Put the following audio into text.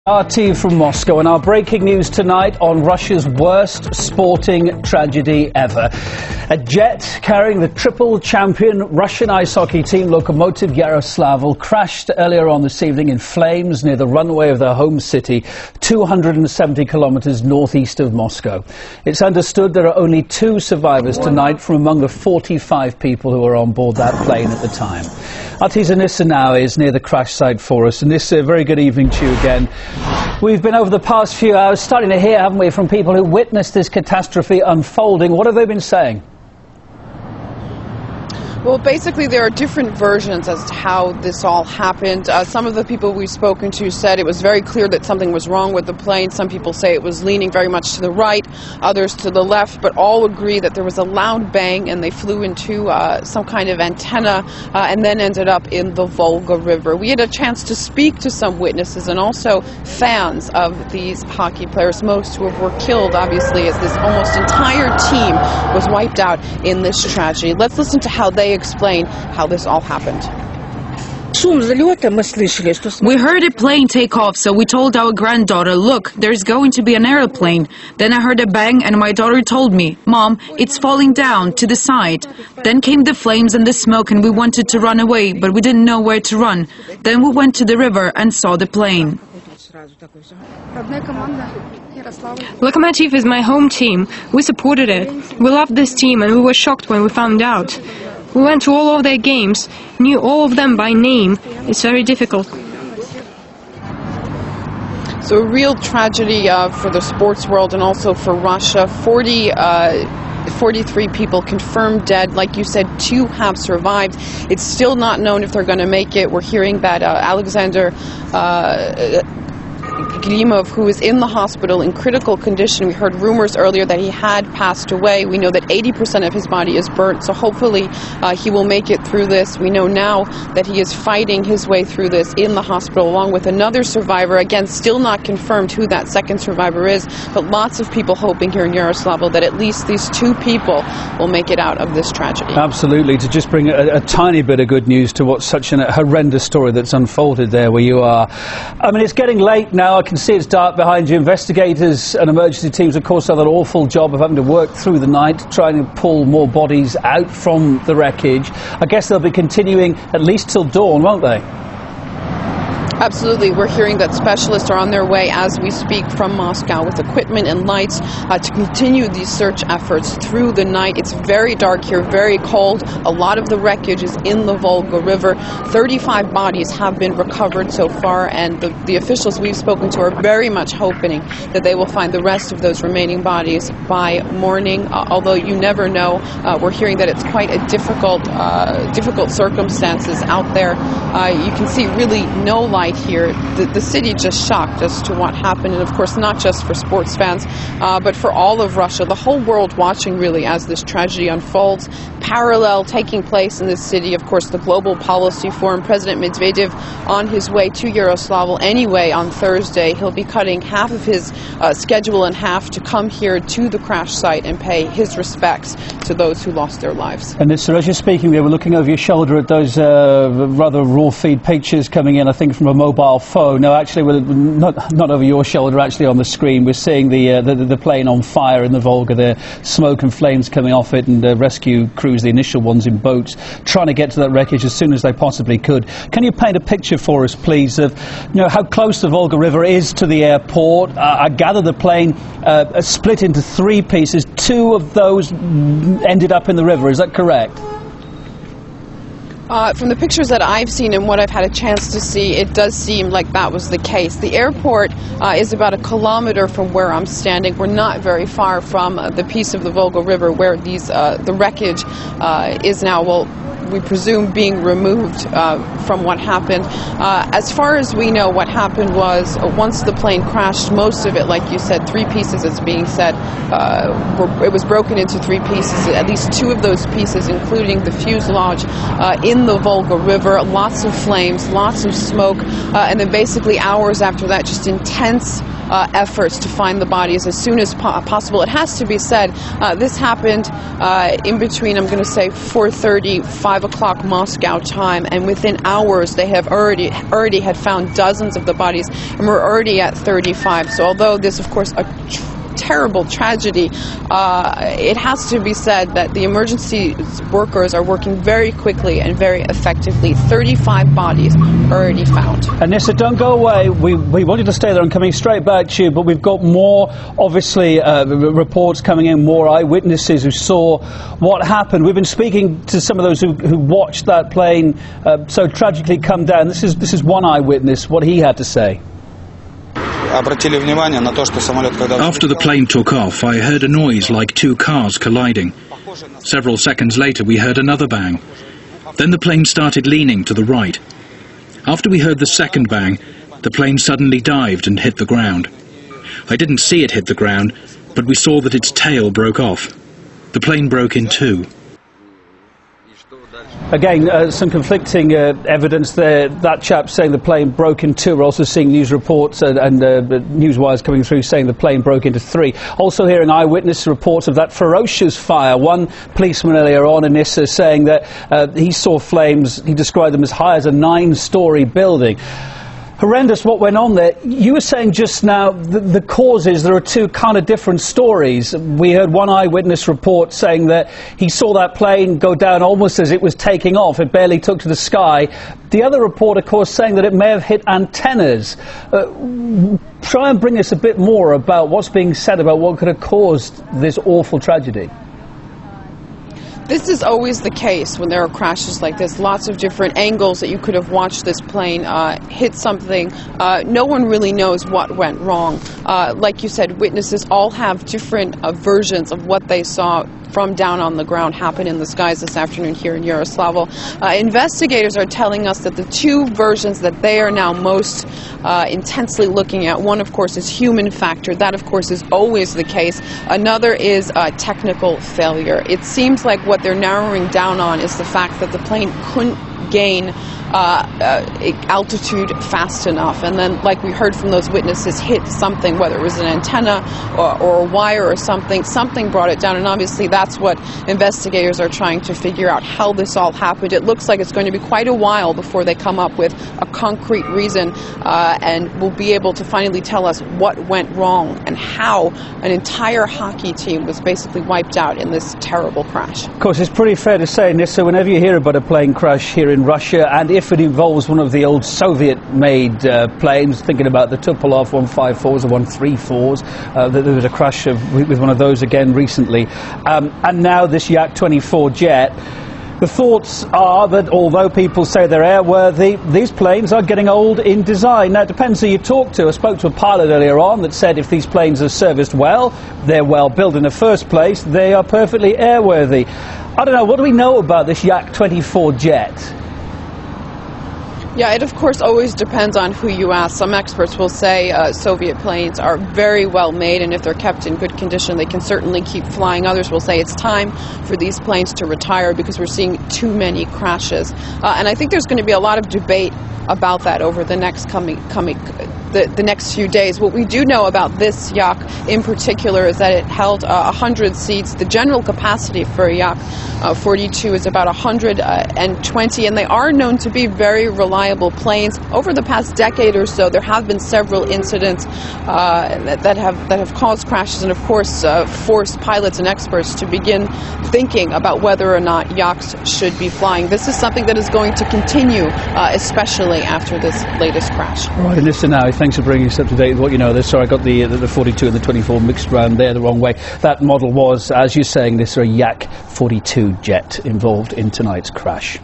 RT from Moscow, and our breaking news tonight on Russia's worst sporting tragedy ever. A jet carrying the triple champion Russian ice hockey team Locomotiv Yaroslavl crashed earlier on this evening in flames near the runway of their home city, 270 kilometers northeast of Moscow. It's understood there are only 2 survivors tonight from among the 45 people who were on board that plane at the time. RT's Anissa now is near the crash site for us. Anissa, very good evening to you again. We've been over the past few hours starting to hear, haven't we, from people who witnessed this catastrophe unfolding. What have they been saying? Well, basically, there are different versions as to how this all happened. Some of the people we've spoken to said it was very clear that something was wrong with the plane. Some people say it was leaning very much to the right, others to the left, but all agree that there was a loud bang and they flew into some kind of antenna and then ended up in the Volga River. We had a chance to speak to some witnesses and also fans of these hockey players, most who were killed, obviously, as this almost entire team was wiped out in this tragedy. Let's listen to how they explain how this all happened. We heard a plane take off, so we told our granddaughter, look, there's going to be an airplane. Then I heard a bang and my daughter told me, Mom, it's falling down to the side. Then came the flames and the smoke and we wanted to run away, but we didn't know where to run. Then we went to the river and saw the plane. Lokomotiv is my home team. We supported it. We loved this team and we were shocked when we found out. We went to all of their games, knew all of them by name. It's very difficult. So a real tragedy for the sports world and also for Russia. 43 people confirmed dead. Like you said, 2 have survived. It's still not known if they're going to make it. We're hearing that Alexander Glimov, who is in the hospital in critical condition. We heard rumors earlier that he had passed away. We know that 80% of his body is burnt, so hopefully he will make it through this. We know now that he is fighting his way through this in the hospital along with another survivor. Again, still not confirmed who that second survivor is, but lots of people hoping here in Yaroslavl that at least these 2 people will make it out of this tragedy. Absolutely. To just bring a tiny bit of good news to what's such a horrendous story that's unfolded there where you are. I mean, it's getting late now. I can see it's dark behind you. Investigators and emergency teams, of course, have that awful job of having to work through the night, trying to pull more bodies out from the wreckage. I guess they'll be continuing at least till dawn, won't they? Absolutely. We're hearing that specialists are on their way as we speak from Moscow with equipment and lights to continue these search efforts through the night. It's very dark here, very cold. A lot of the wreckage is in the Volga River. 35 bodies have been recovered so far, and the officials we've spoken to are very much hoping that they will find the rest of those remaining bodies by morning, although you never know. We're hearing that it's quite a difficult circumstances out there. You can see really no light here. The city just shocked as to what happened, and of course not just for sports fans but for all of Russia, the whole world watching really as this tragedy unfolds. Parallel taking place in this city, of course, the Global Policy Forum. President Medvedev on his way to Yaroslavl anyway on Thursday. He'll be cutting half of his schedule in half to come here to the crash site and pay his respects to those who lost their lives. And as you're speaking, we were looking over your shoulder at those rather raw feed pictures coming in, I think, from a mobile phone. No, actually, we're not over your shoulder, actually on the screen. We're seeing the plane on fire in the Volga there, smoke and flames coming off it, and rescue crews, the initial ones in boats, trying to get to that wreckage as soon as they possibly could. Can you paint a picture for us, please, of how close the Volga River is to the airport? I gather the plane split into 3 pieces. 2 of those ended up in the river. Is that correct? From the pictures that I've seen and what I've had a chance to see, it does seem like that was the case. The airport is about 1 kilometer from where I'm standing. We're not very far from the piece of the Volga River where the wreckage is now, well, we presume being removed from what happened. As far as we know, what happened was once the plane crashed, most of it, like you said, 3 pieces, it's being said, it was broken into 3 pieces. At least 2 of those pieces, including the fuselage, in the Volga River. Lots of flames, lots of smoke, and then basically hours after that, just intense efforts to find the bodies as soon as possible. It has to be said, this happened in between, I'm going to say, 4:30, 5 5 o'clock Moscow time, and within hours they have already had found dozens of the bodies, and we're already at 35. So although this, of course, a terrible tragedy, it has to be said that the emergency workers are working very quickly and very effectively. 35 bodies already found. Anissa, don't go away. We wanted to stay there and coming straight back to you, but we've got more, obviously, reports coming in, more eyewitnesses who saw what happened. We've been speaking to some of those who watched that plane so tragically come down. This is one eyewitness, what he had to say. After the plane took off, I heard a noise like two cars colliding. Several seconds later, we heard another bang. Then the plane started leaning to the right. After we heard the second bang, the plane suddenly dived and hit the ground. I didn't see it hit the ground, but we saw that its tail broke off. The plane broke in two. Again, some conflicting evidence there. That chap saying the plane broke in two. We're also seeing news reports and news wires coming through saying the plane broke into three. Also hearing eyewitness reports of that ferocious fire. One policeman earlier on, Anissa, saying that he saw flames, he described them as high as a 9-story building. Horrendous what went on there. You were saying just now the causes, there are two kind of different stories. We heard one eyewitness report saying that he saw that plane go down almost as it was taking off. It barely took to the sky. The other report, of course, saying that it may have hit antennas. Try and bring us a bit more about what's being said about what could have caused this awful tragedy. This is always the case when there are crashes like this. Lots of different angles that you could have watched this plane hit something. No one really knows what went wrong. Like you said, witnesses all have different versions of what they saw from down on the ground happen in the skies this afternoon here in Yaroslavl. Investigators are telling us that the two versions that they are now most intensely looking at, one of course is human factor. That of course is always the case. Another is technical failure. It seems like what they're narrowing down on is the fact that the plane couldn't gain altitude fast enough, and then, like we heard from those witnesses, hit something, whether it was an antenna or a wire or something brought it down, and obviously that's what investigators are trying to figure out, how this all happened. It looks like it's going to be quite a while before they come up with a concrete reason and will be able to finally tell us what went wrong and how an entire hockey team was basically wiped out in this terrible crash. Of course, it's pretty fair to say, Nissa, whenever you hear about a plane crash here in Russia, and if it involves one of the old Soviet-made planes, thinking about the Tupolev 154s or 134s, there was a crash with one of those again recently, and now this Yak-42 jet. The thoughts are that although people say they're airworthy, these planes are getting old in design. Now, it depends who you talk to. I spoke to a pilot earlier on that said if these planes are serviced well, they're well built in the first place, they are perfectly airworthy. I don't know, what do we know about this Yak-42 jet? Yeah, it of course always depends on who you ask. Some experts will say Soviet planes are very well made, and if they're kept in good condition, they can certainly keep flying. Others will say it's time for these planes to retire because we're seeing too many crashes. And I think there's going to be a lot of debate about that over the next the next few days. What we do know about this Yak in particular is that it held 100 seats. The general capacity for a Yak-42 is about 120, and they are known to be very reliable planes. Over the past decade or so, there have been several incidents that have caused crashes, and of course forced pilots and experts to begin thinking about whether or not Yaks should be flying. This is something that is going to continue, especially after this latest crash. Right, listen now, thanks for bringing us up to date with what you know. Sorry, I got the 42 and the 24 mixed around there the wrong way. That model was, as you're saying, this Yak-42 jet involved in tonight's crash.